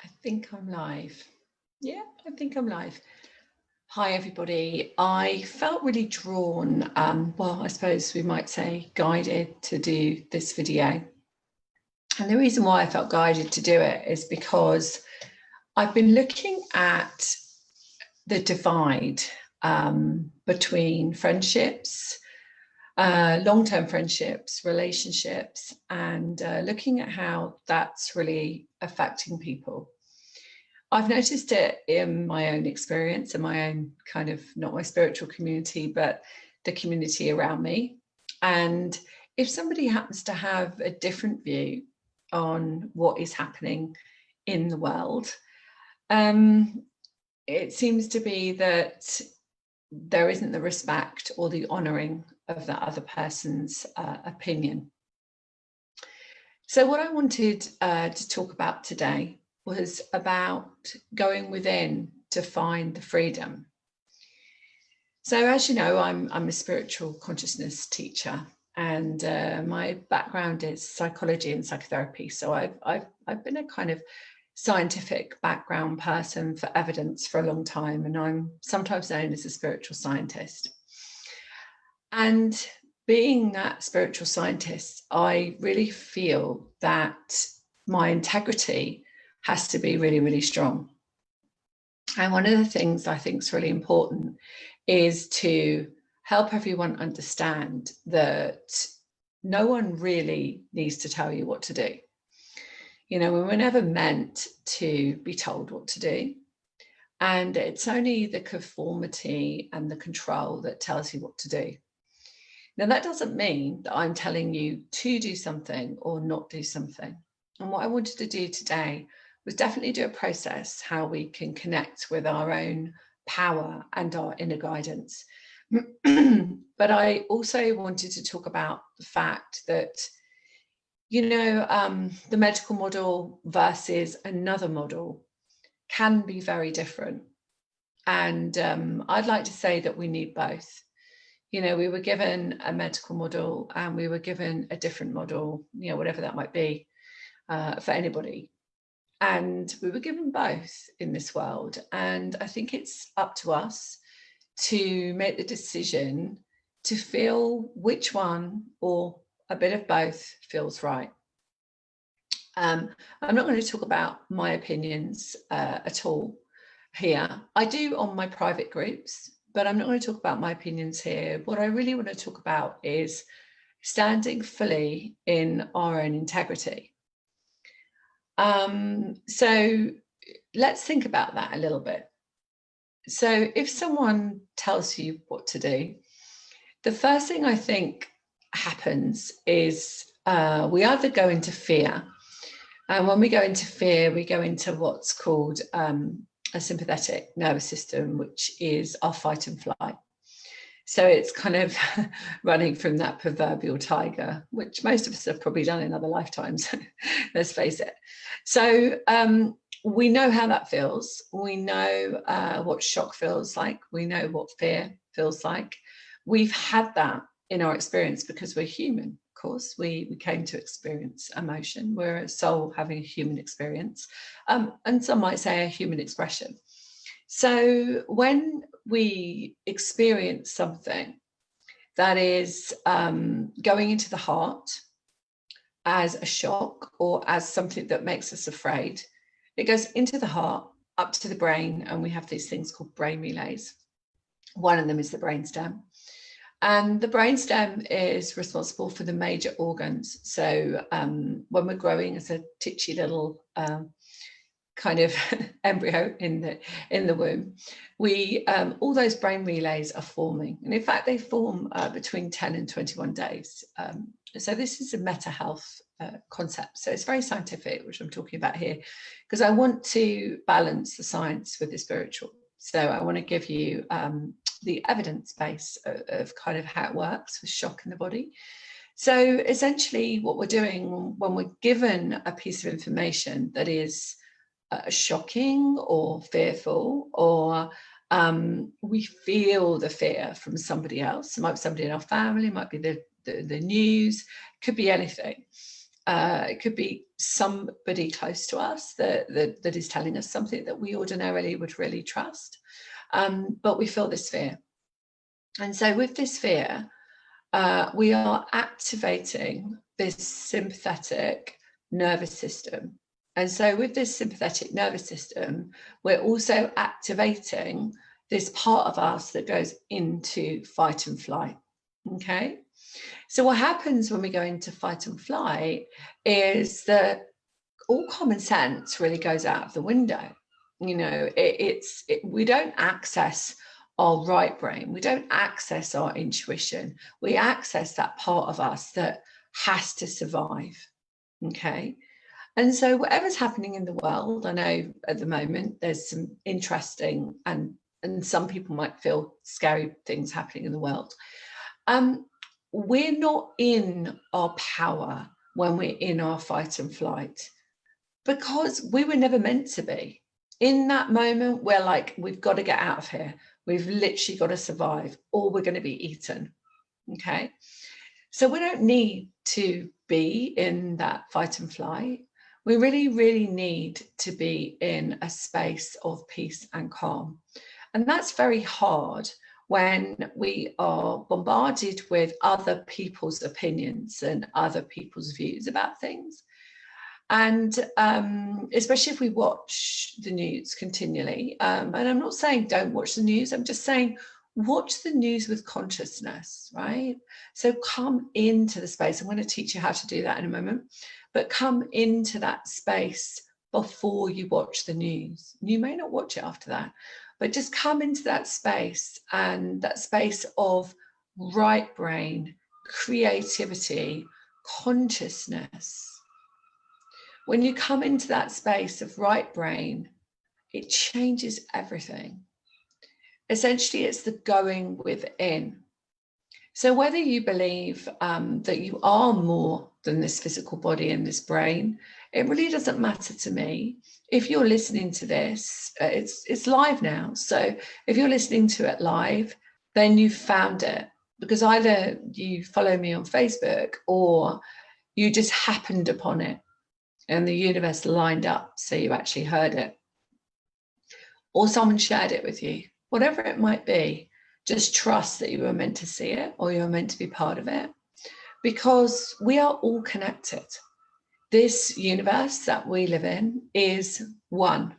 I think I'm live. Yeah, I think I'm live. Hi, everybody. I felt really drawn, well, I suppose we might say guided to do this video. And the reason why I felt guided to do it is because I've been looking at the divide between friendships, long-term friendships, relationships, and looking at how that's really affecting people. I've noticed it in my own experience, in my own kind of, not my spiritual community, but the community around me. And if somebody happens to have a different view on what is happening in the world, it seems to be that there isn't the respect or the honouring of that other person's opinion. So what I wanted to talk about today was about going within to find the freedom. So as you know, I'm a spiritual consciousness teacher, and my background is psychology and psychotherapy. So I've been a kind of scientific background person for evidence for a long time, and I'm sometimes known as a spiritual scientist. And being that spiritual scientist, I really feel that my integrity has to be really, really strong. And one of the things I think is really important is to help everyone understand that no one really needs to tell you what to do. You know, we were never meant to be told what to do. And it's only the conformity and the control that tells you what to do. Now, that doesn't mean that I'm telling you to do something or not do something. And what I wanted to do today was definitely do a process how we can connect with our own power and our inner guidance. But I also wanted to talk about the fact that, you know, the medical model versus another model can be very different. And I'd like to say that we need both. You know, we were given a medical model and we were given a different model, you know, whatever that might be for anybody. And we were given both in this world. And I think it's up to us to make the decision to feel which one or a bit of both feels right. I'm not going to talk about my opinions at all here. I do on my private groups, but I'm not going to talk about my opinions here. What I really want to talk about is standing fully in our own integrity. So let's think about that a little bit. So if someone tells you what to do, the first thing I think happens is we either go into fear. And when we go into fear, we go into what's called a sympathetic nervous system, which is our fight and flight. So it's kind of running from that proverbial tiger, which most of us have probably done in other lifetimes, let's face it. So we know how that feels. We know what shock feels like. We know what fear feels like. We've had that in our experience because we're human, of course. We came to experience emotion. We're a soul having a human experience. And some might say a human expression. So when we experience something that is going into the heart as a shock or as something that makes us afraid, it goes into the heart, up to the brain, and we have these things called brain relays. One of them is the brainstem. And the brainstem is responsible for the major organs. So when we're growing as a titchy little kind of embryo in the womb, we all those brain relays are forming, and in fact they form between 10 and 21 days. So this is a meta health concept, so it's very scientific, which I'm talking about here, because I want to balance the science with the spiritual. So I want to give you the evidence base of kind of how it works with shock in the body. So essentially what we're doing when we're given a piece of information that is shocking or fearful, or we feel the fear from somebody else. It might be somebody in our family, it might be the news, could be anything. It could be somebody close to us that is telling us something that we ordinarily would really trust, but we feel this fear. And so with this fear, we are activating this sympathetic nervous system. And so with this sympathetic nervous system, we're also activating this part of us that goes into fight and flight. Okay. So what happens when we go into fight and flight is that all common sense really goes out of the window. You know, we don't access our right brain. We don't access our intuition. We access that part of us that has to survive. Okay. And so whatever's happening in the world, I know at the moment there's some interesting and some people might feel scary things happening in the world. We're not in our power when we're in our fight and flight, because we were never meant to be. In that moment, we're like, we've got to get out of here. We've literally got to survive, or we're going to be eaten. Okay. So we don't need to be in that fight and flight. We really, really need to be in a space of peace and calm. And that's very hard when we are bombarded with other people's opinions and other people's views about things. And especially if we watch the news continually, and I'm not saying don't watch the news, I'm just saying watch the news with consciousness, right? So come into the space. I'm going to teach you how to do that in a moment, but come into that space before you watch the news. You may not watch it after that, but just come into that space, and that space of right brain, creativity, consciousness. When you come into that space of right brain, it changes everything. Essentially, it's the going within. So whether you believe that you are more than this physical body and this brain, it really doesn't matter to me. If you're listening to this, it's live now. So if you're listening to it live, then you've found it, because either you follow me on Facebook or you just happened upon it and the universe lined up so you actually heard it, or someone shared it with you. Whatever it might be, just trust that you were meant to see it, or you're meant to be part of it, because we are all connected. This universe that we live in is one.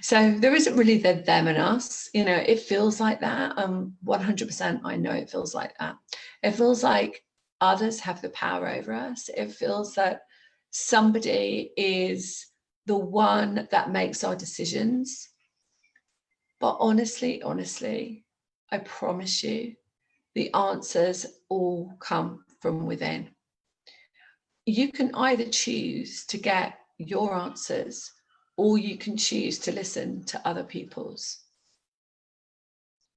So there isn't really the them and us. You know, it feels like that. 100% I know it feels like that. It feels like others have the power over us. It feels that somebody is the one that makes our decisions. But honestly, I promise you, the answers all come from within. You can either choose to get your answers, or you can choose to listen to other people's.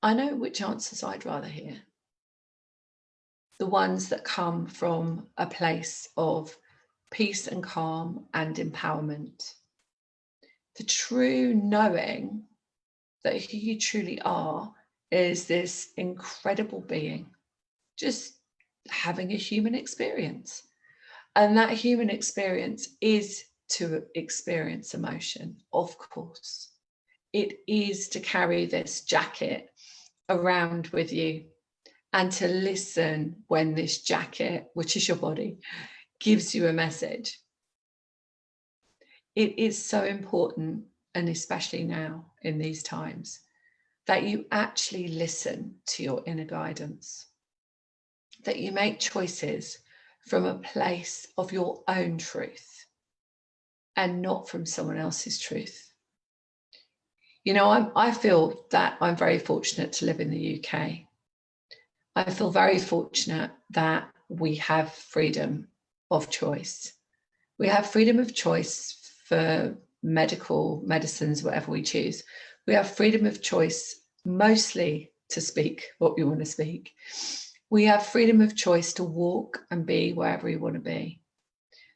I know which answers I'd rather hear. The ones that come from a place of peace and calm and empowerment. The true knowing that who you truly are is this incredible being, just having a human experience. And that human experience is to experience emotion, of course. It is to carry this jacket around with you and to listen when this jacket, which is your body, gives you a message. It is so important, and especially now in these times, that you actually listen to your inner guidance, that you make choices from a place of your own truth and not from someone else's truth. You know, I feel that I'm very fortunate to live in the UK. I feel very fortunate that we have freedom of choice. We have freedom of choice for medicines, whatever we choose. We have freedom of choice mostly to speak what we want to speak. We have freedom of choice to walk and be wherever we want to be.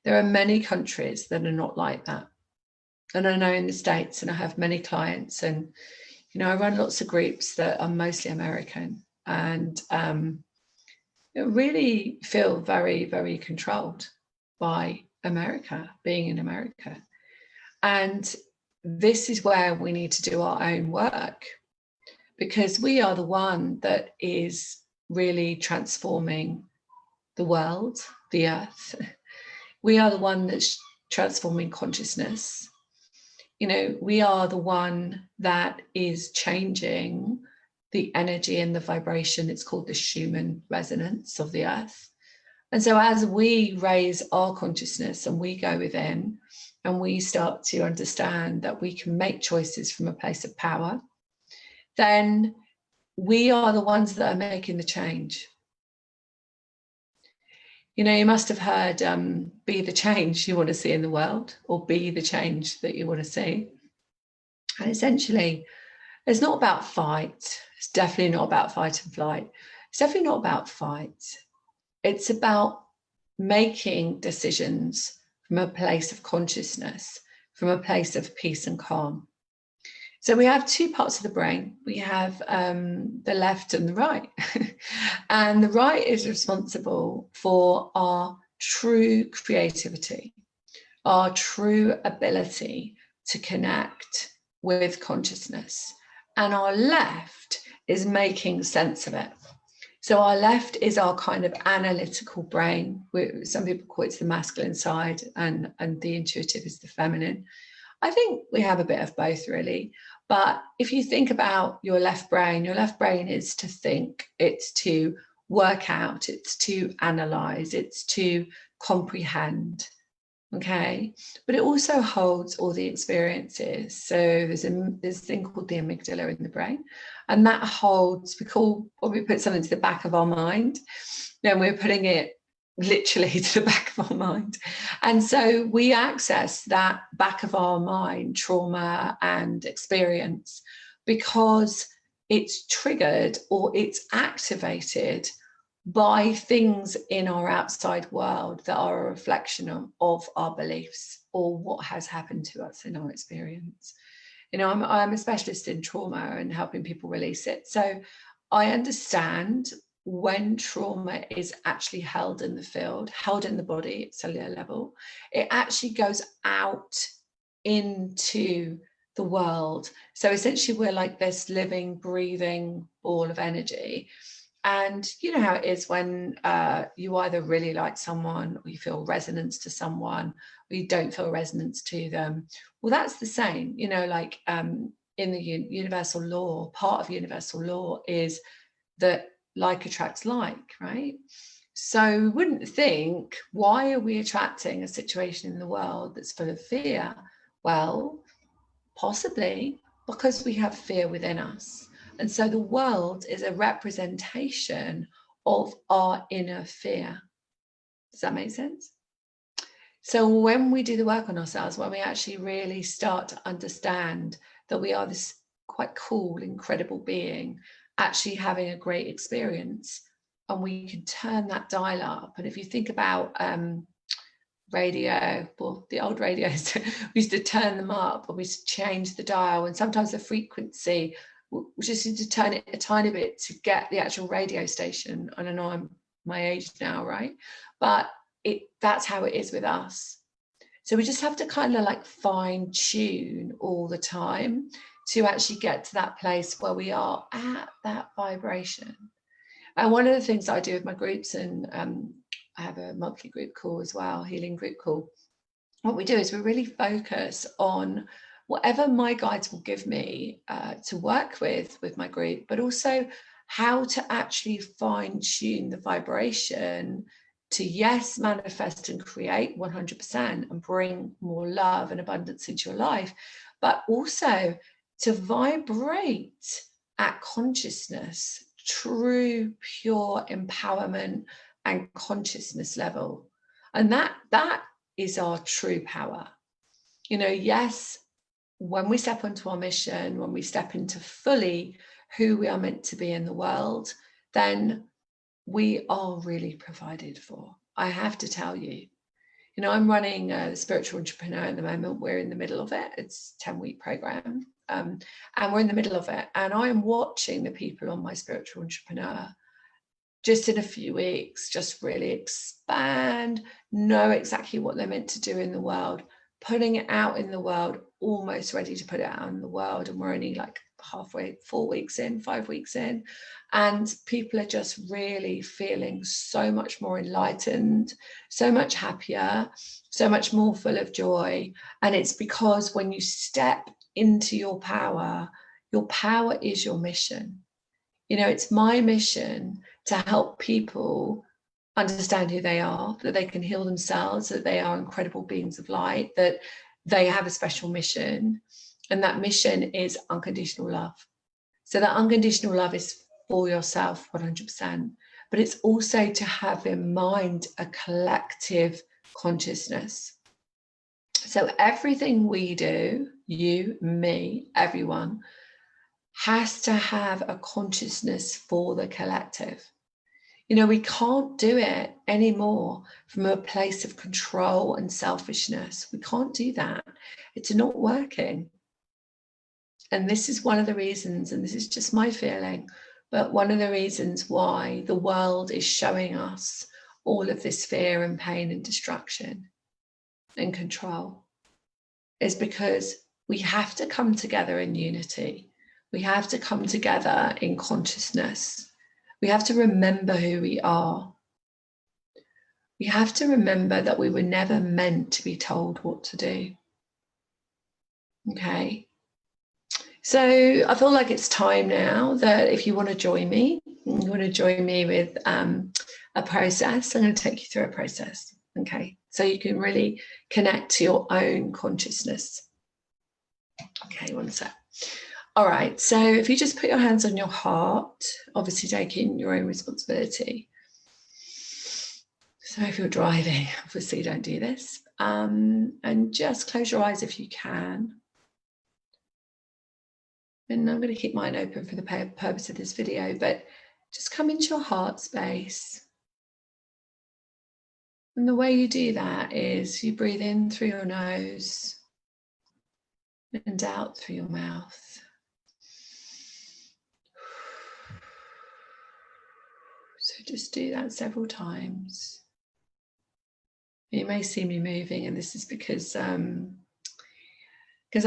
There are many countries that are not like that. And I know in the States, and I have many clients, and, you know, I run lots of groups that are mostly American, and really feel very, very controlled. by America, being in America. And this is where we need to do our own work, because we are the one that is really transforming the world, the earth. We are the one that's transforming consciousness. We are the one that is changing the energy and the vibration. It's called the Schumann resonance of the earth. And so as we raise our consciousness and we go within and we start to understand that we can make choices from a place of power, then we are the ones that are making the change. You must have heard, be the change you want to see in the world, or be the change that you want to see. And essentially, it's not about fight. It's definitely not about fight and flight. It's definitely not about fight. It's about making decisions from a place of consciousness, from a place of peace and calm. So we have two parts of the brain. We have the left and the right. And the right is responsible for our true creativity, our true ability to connect with consciousness. And our left is making sense of it. So our left is our kind of analytical brain. Some people call it the masculine side, and the intuitive is the feminine. I think we have a bit of both, really. But if you think about your left brain is to think, it's to work out, it's to analyze, it's to comprehend. Okay, but it also holds all the experiences. So there's a thing called the amygdala in the brain, and that holds, when we put something to the back of our mind, then we're putting it literally to the back of our mind. And so we access that back of our mind trauma and experience because it's triggered or it's activated by things in our outside world that are a reflection of our beliefs or what has happened to us in our experience. I'm a specialist in trauma and helping people release it. So I understand when trauma is actually held in the field, held in the body at cellular level, it actually goes out into the world. So essentially we're like this living, breathing ball of energy. And you know how it is when you either really like someone, or you feel resonance to someone, or you don't feel resonance to them. Well, that's the same, like in the universal law, part of universal law is that like attracts like, right? So we wouldn't think, why are we attracting a situation in the world that's full of fear? Well, possibly because we have fear within us. And so the world is a representation of our inner fear. Does that make sense? So when we do the work on ourselves, when we actually really start to understand that we are this quite cool, incredible being, actually having a great experience, and we can turn that dial up. And if you think about radio, well, the old radios, we used to turn them up, or we used to change the dial, and sometimes the frequency, we just need to turn it a tiny bit to get the actual radio station. And I know I'm my age now, right? But that's how it is with us. So we just have to kind of like fine tune all the time to actually get to that place where we are at that vibration. And one of the things I do with my groups, and I have a monthly group call as well, healing group call. What we do is we really focus on whatever my guides will give me to work with my group, but also how to actually fine tune the vibration to, yes, manifest and create 100% and bring more love and abundance into your life, but also to vibrate at consciousness, true, pure empowerment and consciousness level. And that is our true power. Yes, when we step onto our mission, when we step into fully who we are meant to be in the world, then we are really provided for. I have to tell you. I'm running the Spiritual Entrepreneur at the moment. We're in the middle of it. It's a 10-week program. And we're in the middle of it. And I am watching the people on my Spiritual Entrepreneur just in a few weeks, just really expand, know exactly what they're meant to do in the world, putting it out in the world, almost ready to put it out in the world. And we're only like halfway, 4 weeks in, 5 weeks in. And people are just really feeling so much more enlightened, so much happier, so much more full of joy. And it's because when you step into your power is your mission. You know, it's my mission to help people understand who they are, that they can heal themselves, that they are incredible beings of light, that they have a special mission. And that mission is unconditional love. So that unconditional love is for yourself 100%, but it's also to have in mind a collective consciousness. So everything we do, you, me, everyone, has to have a consciousness for the collective. You know, we can't do it anymore from a place of control and selfishness. We can't do that. It's not working. And this is one of the reasons, and this is just my feeling, but one of the reasons why the world is showing us all of this fear and pain and destruction and control is because we have to come together in unity. We have to come together in consciousness. We have to remember who we are. We have to remember that we were never meant to be told what to do. Okay. So I feel like it's time now that if you want to join me, with a process, I'm going to take you through a process. Okay. So you can really connect to your own consciousness. Okay, one sec. All right, so if you just put your hands on your heart, obviously taking your own responsibility. So if you're driving, obviously don't do this. And just close your eyes if you can. And I'm going to keep mine open for the purpose of this video, but just come into your heart space. And the way you do that is you breathe in through your nose and out through your mouth. So just do that several times. You may see me moving, and this is because I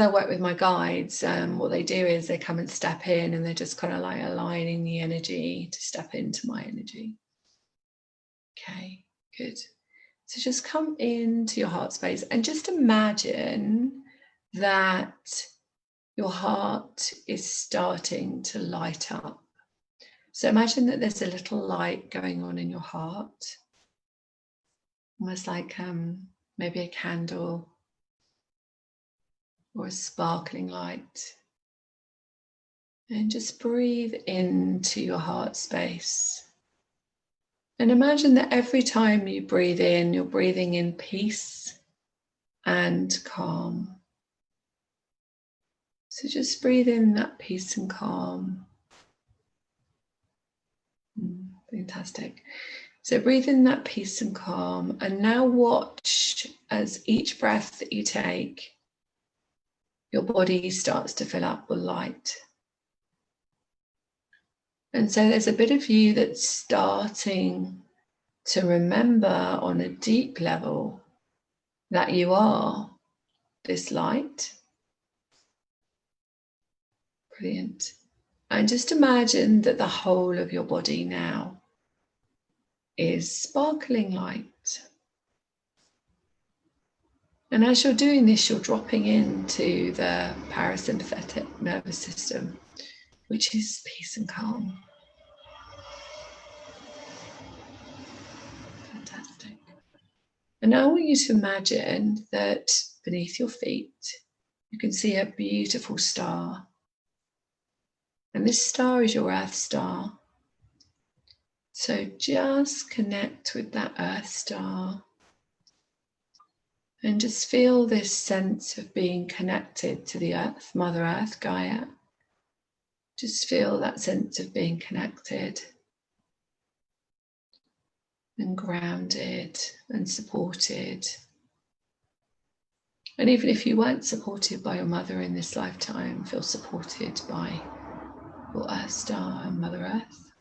work with my guides. What they do is they come and step in, and they're just kind of like aligning the energy to step into my energy. Okay, good. So just come into your heart space and just imagine that your heart is starting to light up. So imagine that there's a little light going on in your heart, almost like maybe a candle or a sparkling light. And just breathe into your heart space. And imagine that every time you breathe in, you're breathing in peace and calm. So just breathe in that peace and calm. Fantastic. So breathe in that peace and calm, and now watch as each breath that you take, your body starts to fill up with light. And so there's a bit of you that's starting to remember on a deep level that you are this light. Brilliant. And just imagine that the whole of your body now is sparkling light. And as you're doing this, you're dropping into the parasympathetic nervous system, which is peace and calm. Fantastic. And now I want you to imagine that beneath your feet, you can see a beautiful star. And this star is your Earth star. So just connect with that Earth star. And just feel this sense of being connected to the Earth, Mother Earth, Gaia. Just feel that sense of being connected and grounded and supported. And even if you weren't supported by your mother in this lifetime, feel supported by your Earth star and Mother Earth.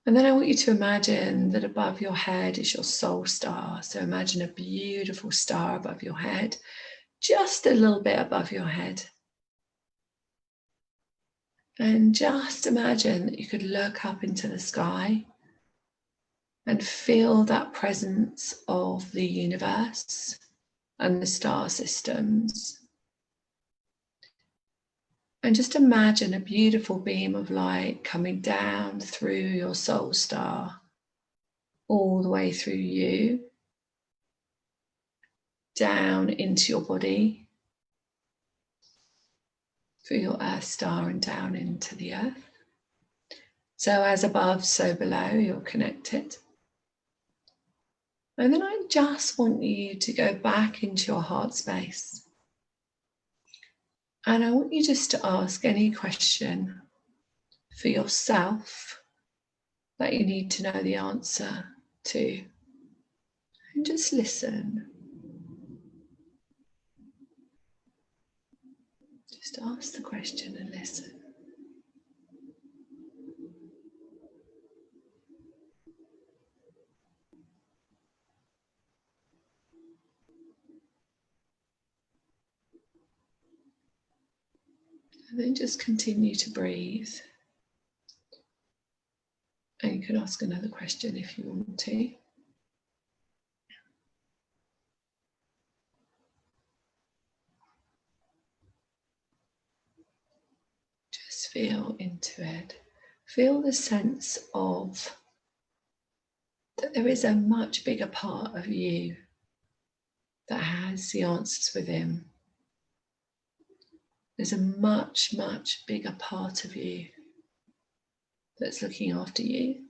And then I want you to imagine that above your head is your soul star. So imagine a beautiful star above your head, just a little bit above your head. And just imagine that you could look up into the sky and feel that presence of the universe and the star systems. And just imagine a beautiful beam of light coming down through your soul star, all the way through you, down into your body, through your earth star and down into the earth. So as above, so below, you're connected. And then I just want you to go back into your heart space. And I want you just to ask any question for yourself that you need to know the answer to. And just listen. Just ask the question and listen. And then just continue to breathe. And you can ask another question if you want to. Just feel into it. Feel the sense of that there is a much bigger part of you that has the answers within. There's a much, much bigger part of you that's looking after you.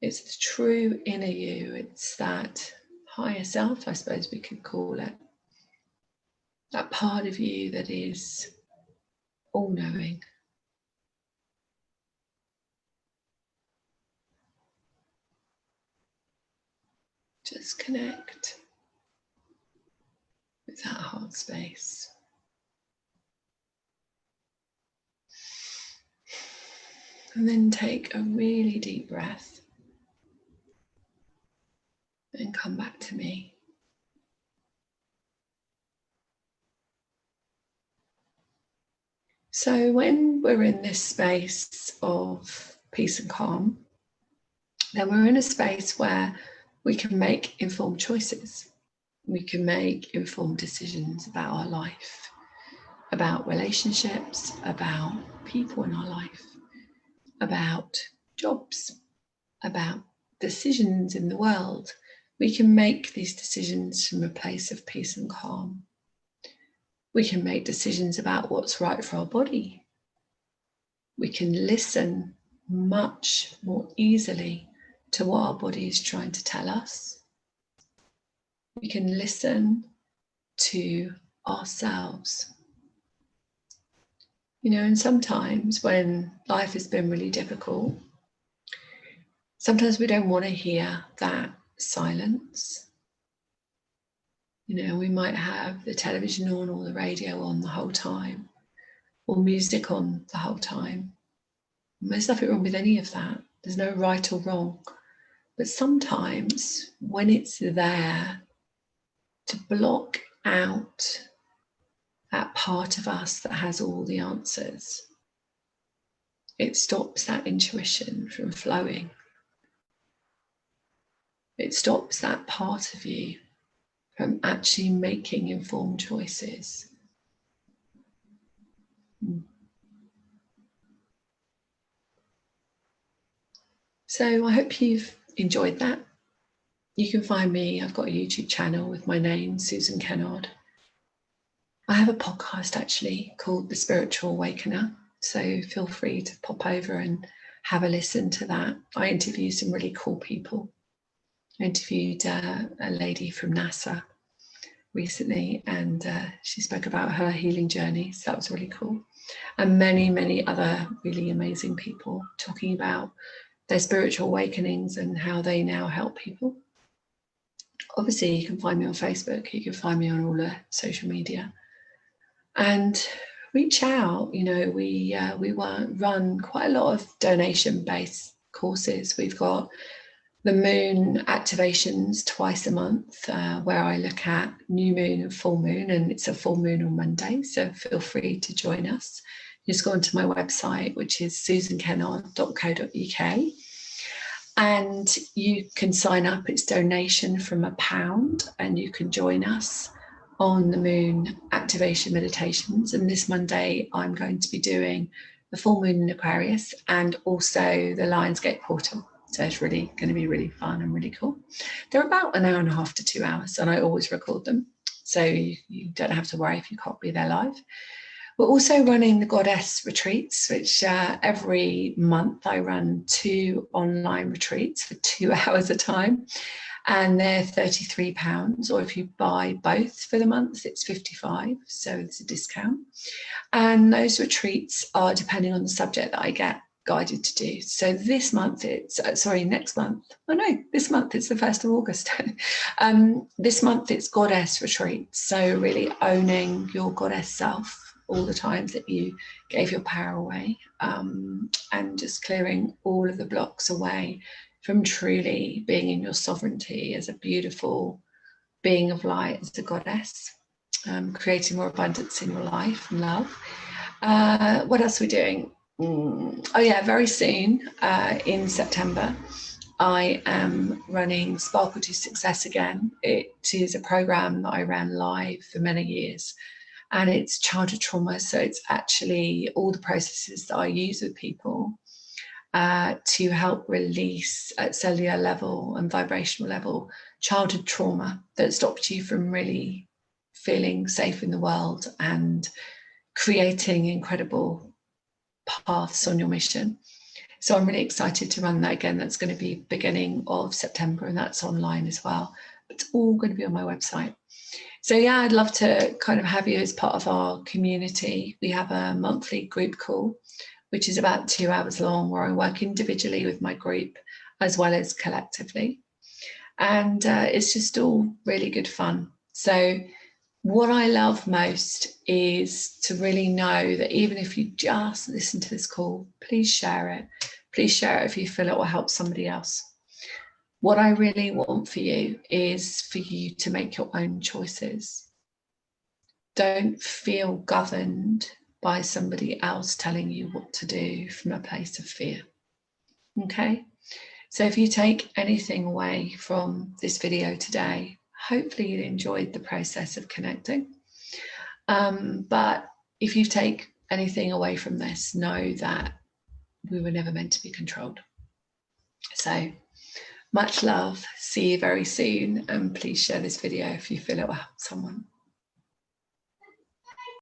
It's the true inner you. It's that higher self, I suppose we could call it. That part of you that is all-knowing. Just connect with that heart space. And then take a really deep breath and come back to me. So when we're in this space of peace and calm, then we're in a space where we can make informed choices. We can make informed decisions about our life, about relationships, about people in our life, about jobs, about decisions in the world. We can make these decisions from a place of peace and calm. We can make decisions about what's right for our body. We can listen much more easily to what our body is trying to tell us. We can listen to ourselves. You know, and sometimes when life has been really difficult, sometimes we don't want to hear that silence. You know, we might have the television on or the radio on the whole time, or music on the whole time. And there's nothing wrong with any of that. There's no right or wrong. But sometimes when it's there to block out that part of us that has all the answers, it stops that intuition from flowing. It stops that part of you from actually making informed choices. So I hope you've enjoyed that. You can find me, I've got a YouTube channel with my name, Susan Kennard. I have a podcast actually called The Spiritual Awakener, so feel free to pop over and have a listen to that. I interview some really cool people. I interviewed a lady from NASA recently, and she spoke about her healing journey, so that was really cool. And many, many other really amazing people talking about their spiritual awakenings and how they now help people. Obviously, you can find me on Facebook, you can find me on all the social media. And reach out. You know, we run quite a lot of donation-based courses. We've got the moon activations twice a month, where I look at new moon and full moon, and it's a full moon on Monday, so feel free to join us. Just go onto my website, which is susankennard.co.uk, and you can sign up. It's donation from £1, and you can join us on the moon activation meditations. And this Monday I'm going to be doing the full moon in Aquarius and also the Lionsgate portal. So it's really going to be really fun and really cool. They're about 1.5 hours to 2 hours, and I always record them, so you don't have to worry if you can't be there live. We're also running the Goddess retreats, which every month I run 2 online retreats for 2 hours a time, and they're £33, or if you buy both for the month, it's £55, so it's a discount. And those retreats are depending on the subject that I get guided to do. So this month it's next month. Oh no, this month it's the 1st of August. This month it's Goddess retreat. So really owning your goddess self, all the times that you gave your power away, and just clearing all of the blocks away from truly being in your sovereignty as a beautiful being of light, as a goddess, creating more abundance in your life and love. What else are we doing? Oh yeah, very soon in September I am running Sparkle to Success again. It is a program that I ran live for many years, and it's childhood trauma. So it's actually all the processes that I use with people to help release at cellular level and vibrational level childhood trauma that stopped you from really feeling safe in the world and creating incredible paths on your mission. So I'm really excited to run that again. That's going to be beginning of September, and that's online as well. It's all going to be on my website. So yeah, I'd love to kind of have you as part of our community. We have a monthly group call, which is about 2 hours long, where I work individually with my group as well as collectively. And it's just all really good fun. So what I love most is to really know that even if you just listen to this call, please share it. Please share it if you feel it will help somebody else. What I really want for you is for you to make your own choices. Don't feel governed by somebody else telling you what to do from a place of fear. Okay? So if you take anything away from this video today, hopefully you enjoyed the process of connecting. But if you take anything away from this, know that we were never meant to be controlled. So much love. See you very soon. And please share this video if you feel it will help someone.